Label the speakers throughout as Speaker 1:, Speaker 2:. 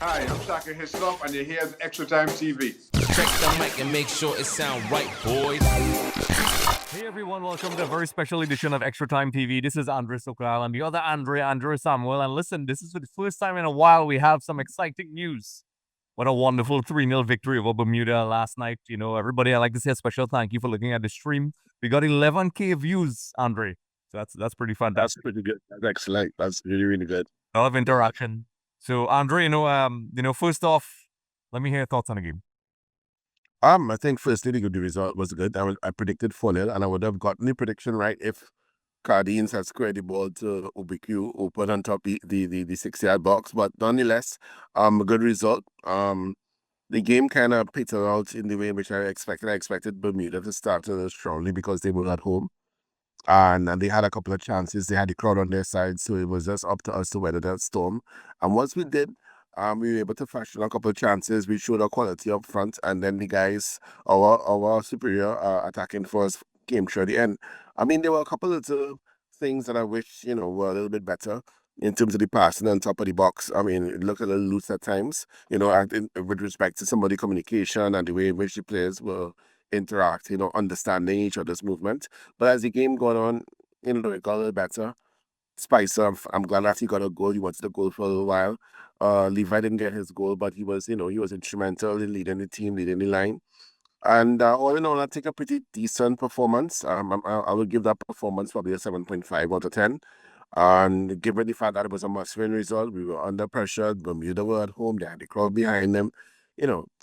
Speaker 1: Hi, I'm Shaka Hislop, and you're here at Extra Time TV.
Speaker 2: Check the mic and make sure it sound right, boys.
Speaker 3: Hey everyone, welcome to a very special edition of Extra Time TV. This is Andre Sooklal and the other Andre Samuel. And listen, this is for the first time in a while we have some exciting news. What a wonderful 3-0 victory over Bermuda last night. You know, everybody, I'd like to say a special thank you for looking at the stream. We got 11K views, Andre. So that's pretty fantastic.
Speaker 4: That's pretty good. That's excellent. That's really, really good.
Speaker 3: A lot of interaction. So Andre, first off, let me hear your thoughts on the game.
Speaker 4: I think firstly the result was good. I predicted 4-0, and I would have gotten the prediction right if Cardines had squared the ball to OBQ open on top the 6-yard box. But nonetheless, a good result. The game kind of petered out in the way in which I expected. I expected Bermuda to start strongly because they were at home. And they had a couple of chances. They had the crowd on their side, so it was just up to us to weather that storm. And once we did, we were able to fashion a couple of chances. We showed our quality up front, and then the guys, our superior attacking force came through the end. I mean, there were a couple of things that I wish, were a little bit better in terms of the passing on top of the box. I mean, it looked a little loose at times, with respect to some of the communication and the way in which the players were interact, understanding each other's movement. But as the game going on, it got a little better. Spicer, I'm glad that he got a goal. He wanted a goal for a little while. Levi didn't get his goal, but he was instrumental in leading the team, leading the line. And all in all, I think a pretty decent performance. I will give that performance probably a 7.5 out of 10. And given the fact that it was a must-win result, we were under pressure. Bermuda were at home. They had the crowd behind them.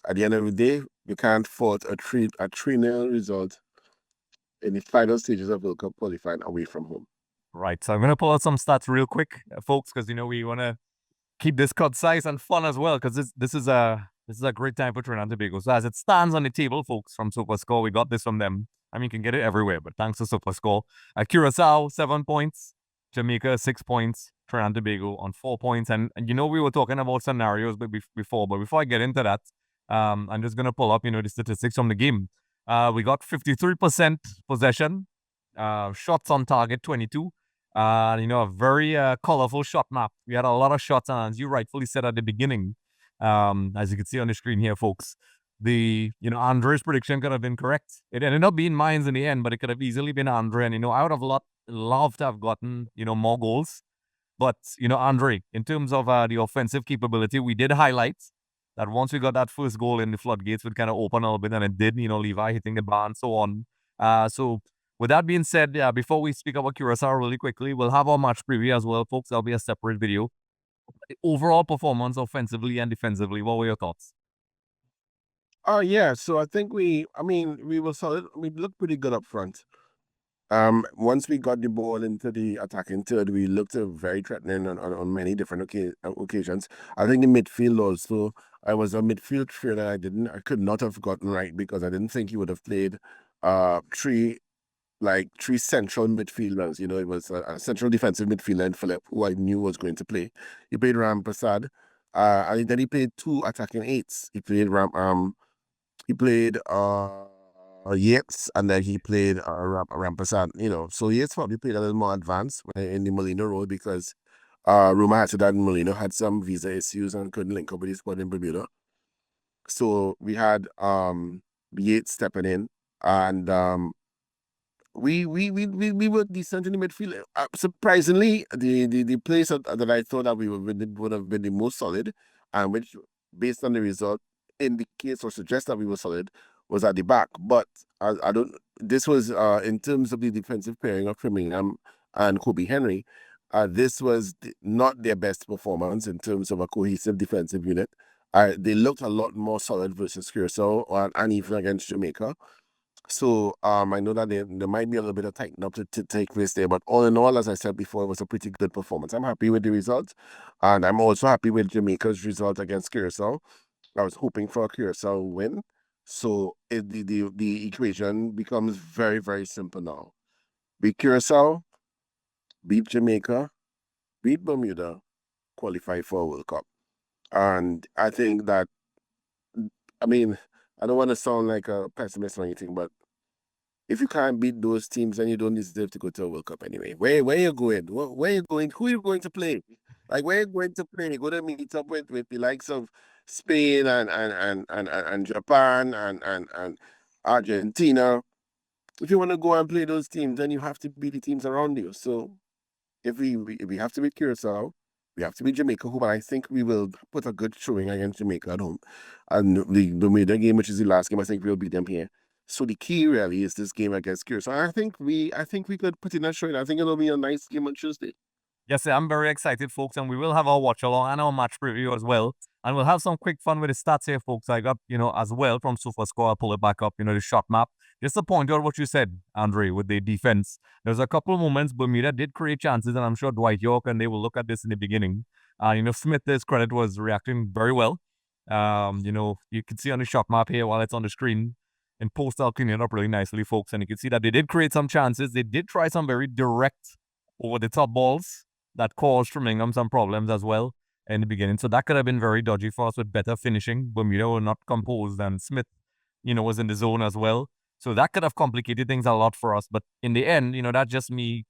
Speaker 4: At the end of the day, you can't fault a 3-0 result in the final stages of World Cup qualifying away from home.
Speaker 3: Right, so I'm going to pull out some stats real quick, folks, because, we want to keep this concise and fun as well, because this is a great time for Trinidad Tobago. So as it stands on the table, folks, from SuperScore, we got this from them. I mean, you can get it everywhere, but thanks to SuperScore. Curacao, 7 points. Jamaica, 6 points. Trinidad Tobago on 4 points. And we were talking about scenarios before, but before I get into that, I'm just going to pull up, the statistics from the game. We got 53% possession, shots on target, 22. A very colorful shot map. We had a lot of shots, and as you rightfully said at the beginning, as you can see on the screen here, folks, Andre's prediction could have been correct. It ended up being mine in the end, but it could have easily been Andre. And, I would have loved to have gotten, more goals. But, Andre, in terms of the offensive capability, we did highlight that once we got that first goal in, the floodgates would kind of open a little bit, and it did, Levi hitting the bar and so on. So with that being said, before we speak about Curacao really quickly, we'll have our match preview as well, folks. That'll be a separate video. The overall performance offensively and defensively, what were your thoughts?
Speaker 4: Yeah, so I think we were solid. We looked pretty good up front. Once we got the ball into the attacking third, we looked very threatening on many different occasions. I think the midfield also, I was a midfield fear that I could not have gotten right, because I didn't think he would have played three central midfielders. It was a central defensive midfielder in Philip, who I knew was going to play. He played Ram Prasad, and then he played 2 attacking 8s. He played Yates, and then he played Ram Prasad. So Yates probably played a little more advanced in the Molina role, because rumor had said that Molina had some visa issues and couldn't link up with his squad in Bermuda. So we had Yates stepping in, and we were decent in the midfield. Surprisingly, the place that I thought that we would have been the most solid, and which, based on the result, indicates or suggests that we were solid, was at the back. But I don't. This was in terms of the defensive pairing of Birmingham and Kobi Henry. This was not their best performance in terms of a cohesive defensive unit. They looked a lot more solid versus Curacao and even against Jamaica. So I know that there might be a little bit of tighten up to take place there. But all in all, as I said before, it was a pretty good performance. I'm happy with the result. And I'm also happy with Jamaica's result against Curacao. I was hoping for a Curacao win. So the equation becomes very, very simple now. Beat Curacao, beat Jamaica, beat Bermuda, qualify for a World Cup. And I think that, I don't want to sound like a pessimist or anything, but if you can't beat those teams, then you don't deserve to go to a World Cup anyway. Where are you going? Where are you going? Who are you going to play? Like where you're going to play, you're going to meet up with the likes of Spain and Japan and Argentina. If you want to go and play those teams, then you have to beat the teams around you. So if we have to beat Curacao, we have to beat Jamaica, but I think we will put a good showing against Jamaica at home. And the Bermuda game, which is the last game, I think we'll beat them here. So the key really is this game against Curacao. I think we could put in a showing. I think it'll be a nice game on Tuesday.
Speaker 3: Yes, I'm very excited, folks, and we will have our watch along and our match preview as well. And we'll have some quick fun with the stats here, folks. I got, as well from SofaScore. I'll pull it back up, the shot map. Just to point out what you said, Andre, with the defense. There's a couple of moments Bermuda did create chances, and I'm sure Dwight Yorke and they will look at this in the beginning. Smith, this credit, was reacting very well. You can see on the shot map here while it's on the screen. In post, I'll clean it up really nicely, folks. And you can see that they did create some chances. They did try some very direct over-the-top balls that caused Trinidad some problems as well in the beginning. So that could have been very dodgy for us with better finishing. Bermuda were not composed, and Smith, was in the zone as well. So that could have complicated things a lot for us. But in the end, that's just me,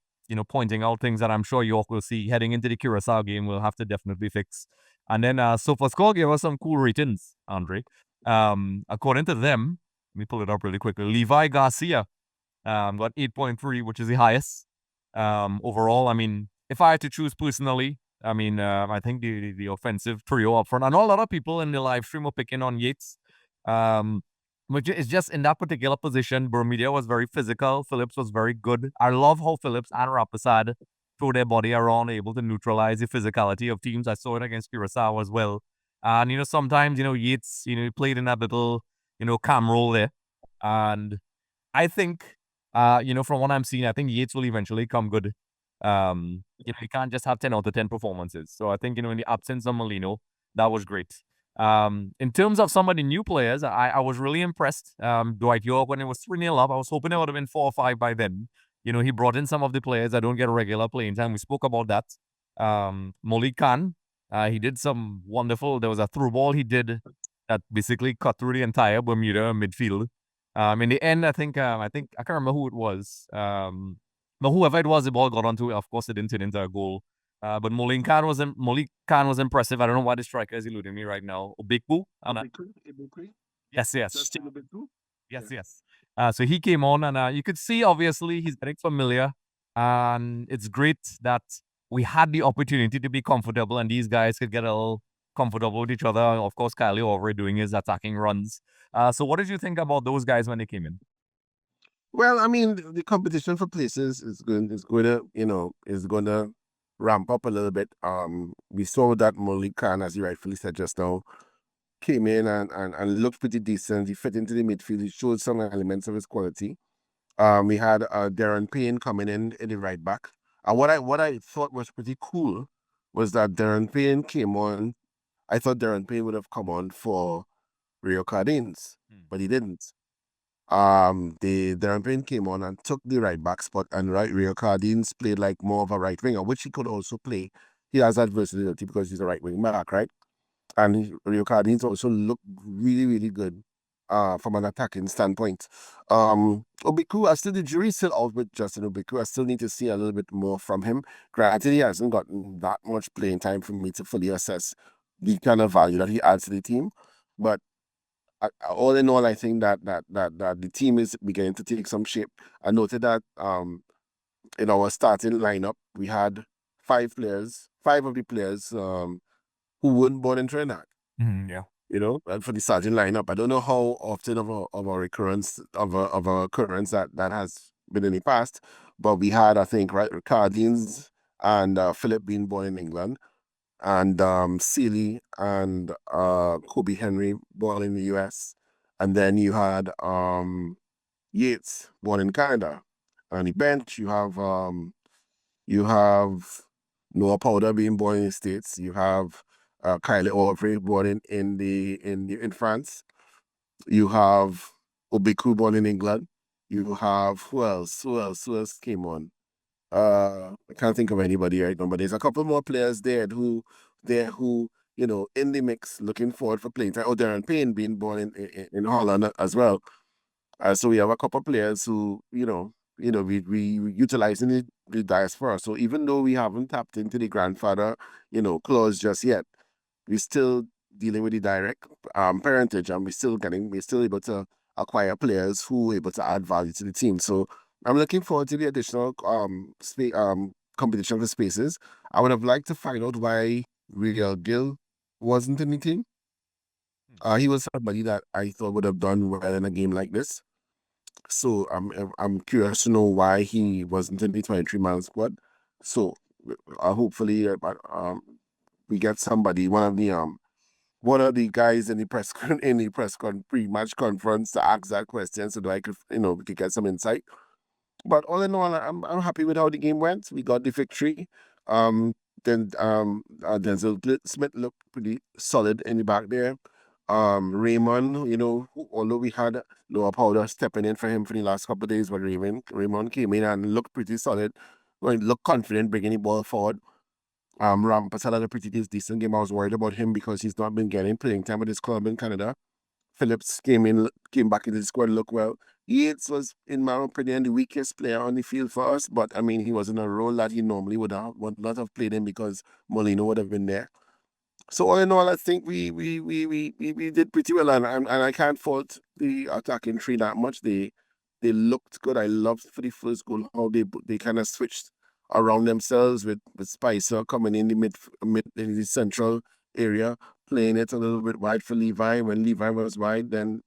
Speaker 3: pointing out things that I'm sure Yorke will see heading into the Curacao game. We'll have to definitely fix. And then SofaScore gave us some cool ratings, Andre. According to them, let me pull it up really quickly. Levi Garcia got 8.3, which is the highest. Overall, I mean, if I had to choose personally, I think the offensive trio up front. I know a lot of people in the live stream were picking on Yates, which is just in that particular position. Bermuda was very physical. Phillips was very good. I love how Phillips and Rapazad throw their body around, able to neutralize the physicality of teams. I saw it against Curacao as well. And, sometimes, Yates, he played in that little, cam role there. And I think, from what I'm seeing, I think Yates will eventually come good. You can't just have 10 out of 10 performances. So I think, in the absence of Molino, that was great. In terms of some of the new players, I was really impressed. Dwight Yorke, when it was 3-0 up, I was hoping it would have been 4 or 5 by then. He brought in some of the players that don't get regular playing time. We spoke about that. Malik Khan, he did some wonderful, there was a through ball he did that basically cut through the entire Bermuda midfield. In the end, I can't remember who it was. But whoever it was, the ball got onto it. Of course, it didn't turn into a goal. But Malik Khan was impressive. I don't know why the striker is eluding me right now. Obekbu? Yes. Yes. So he came on, and you could see, obviously, he's getting familiar. And it's great that we had the opportunity to be comfortable, and these guys could get a little comfortable with each other. Of course, Kylie over doing his attacking runs. So what did you think about those guys when they came in?
Speaker 4: Well, I mean, the competition for places is going to ramp up a little bit. We saw that Malik Khan, as you rightfully said just now, came in and looked pretty decent. He fit into the midfield. He showed some elements of his quality. We had Darren Payne coming in the right back. And what I thought was pretty cool was that Darren Payne came on. I thought Darren Payne would have come on for Rio Cardines, but he didn't. The Darren Payne came on and took the right back spot, and Rio Cardines played like more of a right winger, which he could also play. He has that versatility because he's a right wing back, right? And Rio Cardines also looked really, really good from an attacking standpoint. Obiku, the jury's still out with Justin Obiku. I still need to see a little bit more from him. Granted, he hasn't gotten that much playing time for me to fully assess the kind of value that he adds to the team. But all in all, I think that the team is beginning to take some shape. I noted that in our starting lineup, we had 5 of the players who weren't born in Trinidad.
Speaker 3: Yeah.
Speaker 4: And for the starting lineup, I don't know how often of a recurrence of a occurrence that has been in the past, but we had, I think, Cardines and Philip being born in England, and Sealy and Kobi Henry born in the US, and then you had Yates born in Canada. On the bench, you have Noah Powder being born in the States. You have Kylie Auvrey born in France. You have Obiku born in England. You have who else came on? I can't think of anybody right now, but there's a couple more players there who in the mix, looking forward for playing time. Oh, Darren Payne being born in Holland as well. So we have a couple players who we utilizing the diaspora. So even though we haven't tapped into the grandfather, clause just yet, we're still dealing with the direct parentage, and we're still able to acquire players who are able to add value to the team. So I'm looking forward to the additional competition for spaces. I would have liked to find out why Real Gill wasn't in the team. He was somebody that I thought would have done well in a game like this. So I'm curious to know why he wasn't in the 23-man squad. So hopefully we get somebody, one of the guys in the pre-match conference to ask that question, so that I could we could get some insight. But all in all, I'm happy with how the game went. We got the victory. Then Denzel Smith looked pretty solid in the back there. Raymond, although we had Noah Powder stepping in for him for the last couple of days, but Raymond came in and looked pretty solid. Looked confident bringing the ball forward. Pascal had a pretty decent game. I was worried about him because he's not been getting playing time with his club in Canada. Phillips came back into the squad, looked well. Yates was, in my opinion, the weakest player on the field for us, but I mean, he was in a role that he normally would not have played in because Molino would have been there. So all in all, I think we did pretty well, and I can't fault the attacking three that much. They looked good. I loved for the first goal how they kind of switched around themselves with Spicer coming in the mid in the central area, playing it a little bit wide for Levi. When Levi was wide, then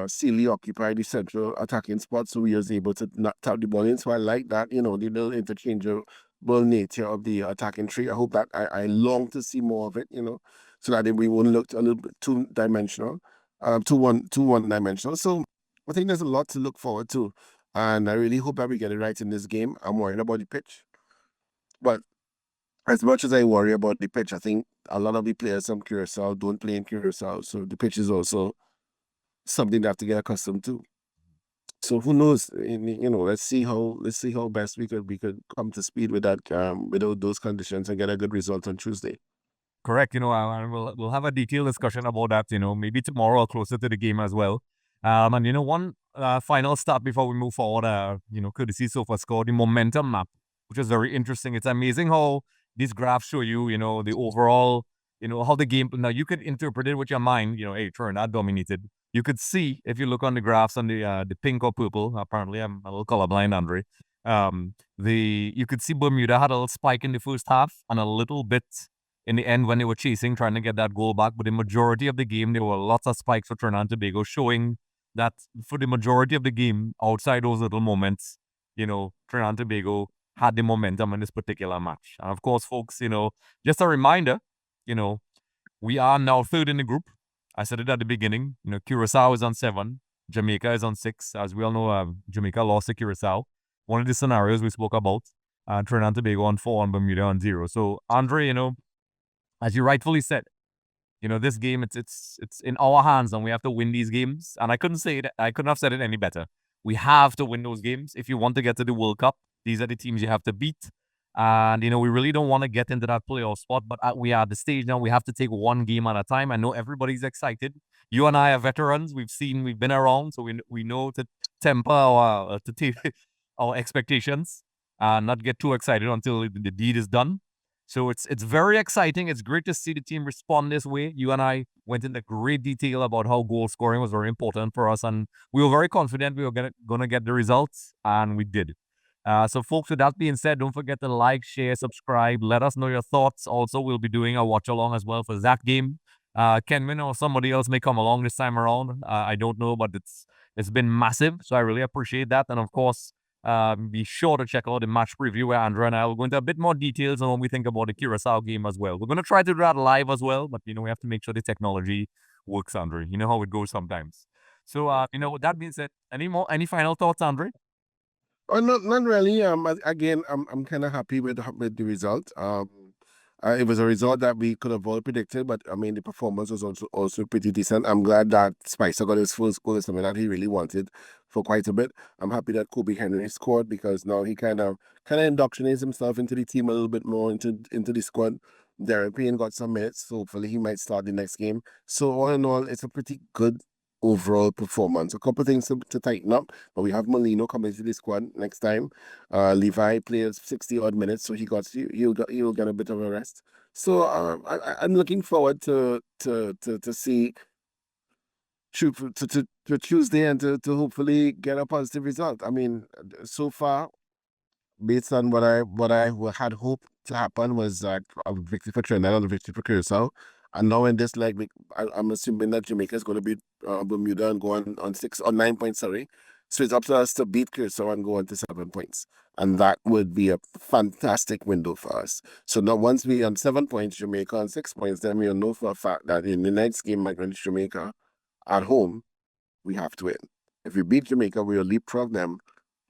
Speaker 4: Sealy occupied the central attacking spot, so we was able to not tap the ball in. So I like that, the little interchangeable nature of the attacking three. I hope that I long to see more of it, so that we won't look a little bit two-dimensional, one-dimensional. So I think there's a lot to look forward to, and I really hope that we get it right in this game. I'm worried about the pitch, but as much as I worry about the pitch, I think a lot of the players from Curacao don't play in Curacao, so the pitch is also something they have to get accustomed to. So who knows? Let's see how best we could come to speed with that without those conditions and get a good result on Tuesday.
Speaker 3: Correct. And we'll have a detailed discussion about that. Maybe tomorrow or closer to the game as well. And one final step before we move forward. Courtesy SofaScore, the momentum map, which is very interesting. It's amazing how these graphs show you, the overall, how the game. Now you could interpret it with your mind. Hey, Trinidad dominated. You could see if you look on the graphs on the pink or purple. Apparently, I'm a little colorblind, Andre. You could see Bermuda had a little spike in the first half and a little bit in the end when they were chasing, trying to get that goal back. But the majority of the game, there were lots of spikes for Trinidad and Tobago, showing that for the majority of the game, outside those little moments, Trinidad and Tobago had the momentum in this particular match. And of course, folks, just a reminder, we are now third in the group. I said it at the beginning. Curacao is on 7. Jamaica is on 6. As we all know, Jamaica lost to Curacao. One of the scenarios we spoke about. Trinidad and Tobago on 4 and Bermuda on 0. So, Andre, as you rightfully said, this game, it's in our hands and we have to win these games. And I couldn't have said it any better. We have to win those games. If you want to get to the World Cup, these are the teams you have to beat. And, we really don't want to get into that playoff spot, but we are at the stage now. We have to take one game at a time. I know everybody's excited. You and I are veterans. We've been around, so we know to temper our expectations and not get too excited until the deed is done. So it's very exciting. It's great to see the team respond this way. You and I went into great detail about how goal scoring was very important for us, and we were very confident we were going to get the results, and we did. So folks, with that being said, don't forget to like, share, subscribe. Let us know your thoughts. Also, we'll be doing a watch along as well for that game. Kenman or somebody else may come along this time around. I don't know, but it's been massive. So I really appreciate that. And of course, be sure to check out the match preview where Andrew and I will go into a bit more details on what we think about the Curacao game as well. We're going to try to do that live as well, but we have to make sure the technology works, Andre. You know how it goes sometimes. So, with that being said, any final thoughts, Andre?
Speaker 4: Oh, not really. Again, I'm kind of happy with the result. It was a result that we could have all predicted, but I mean the performance was also pretty decent. I'm glad that Spicer got his first goal. It's something that he really wanted for quite a bit. I'm happy that Kobi Henry scored because now he kind of indoctrinates himself into the team a little bit more into the squad. Darren Payne got some minutes, so hopefully he might start the next game. So all in all, it's a pretty good overall performance. A couple of things to tighten up, but we have Molino coming to the squad next time. Levi plays 60 odd minutes, so he'll get a bit of a rest. So I'm looking forward to see to Tuesday and to hopefully get a positive result. I mean, so far, based on what I had hoped to happen was a victory for Trinidad and a victory for Curacao. And now in this leg, I'm assuming that Jamaica is going to beat Bermuda and go on 9 points. Sorry, so it's up to us to beat Curacao and go on to 7 points, and that would be a fantastic window for us. So now once we on 7 points, Jamaica on 6 points, then we'll know for a fact that in the next game against Jamaica at home, we have to win. If we beat Jamaica, we'll leapfrog them,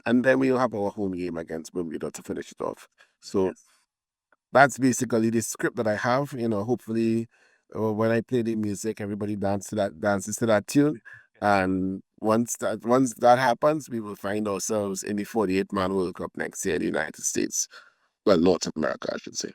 Speaker 4: and then we'll have our home game against Bermuda to finish it off. So that's basically the script that I have. Hopefully, when I play the music, everybody dances to that tune. And once that happens, we will find ourselves in the 48-man World Cup next year in the United States. Well, North America, I should say.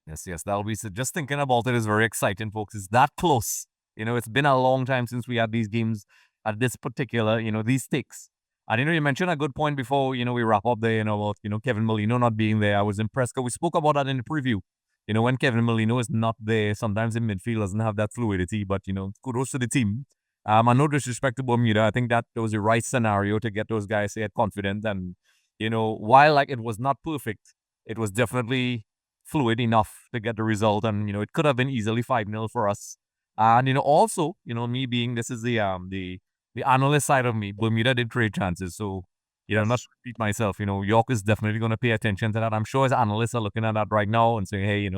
Speaker 3: Yes, that'll be so. Just thinking about it is very exciting, folks. It's that close. It's been a long time since we had these games at this particular, these stakes. And you mentioned a good point before, we wrap up there, about, Kevin Molino not being there. I was impressed because we spoke about that in the preview. When Kevin Molino is not there, sometimes in midfield doesn't have that fluidity, but, kudos to the team. And no disrespect to Bermuda. I think that was the right scenario to get those guys here confident. And, while it was not perfect, it was definitely fluid enough to get the result. And, it could have been easily 5-0 for us. And, also, me being, this is the analyst side of me, Bermuda did create chances. So, not to repeat myself, Yorke is definitely going to pay attention to that. I'm sure his analysts are looking at that right now and saying, hey,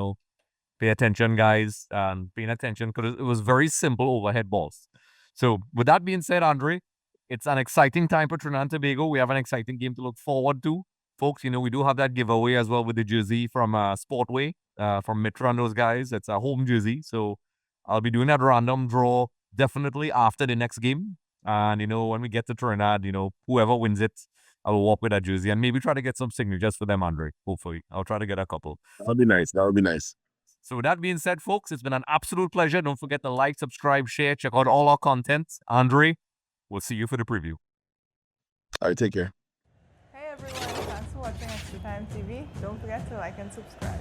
Speaker 3: pay attention, guys, and paying attention because it was very simple overhead balls. So, with that being said, Andre, it's an exciting time for Trinidad and Tobago. We have an exciting game to look forward to. Folks, we do have that giveaway as well with the jersey from Sportway, from Mitra and those guys. It's a home jersey. So, I'll be doing that random draw definitely after the next game. And, when we get to Trinidad, whoever wins it, I will walk with that jersey and maybe try to get some signatures for them, Andre. Hopefully. I'll try to get a couple.
Speaker 4: That would be nice.
Speaker 3: So with that being said, folks, it's been an absolute pleasure. Don't forget to like, subscribe, share, check out all our content. Andre, we'll see you for the preview.
Speaker 4: All right, take care.
Speaker 5: Hey everyone, thanks for watching Extra Time TV. Don't forget to like and subscribe.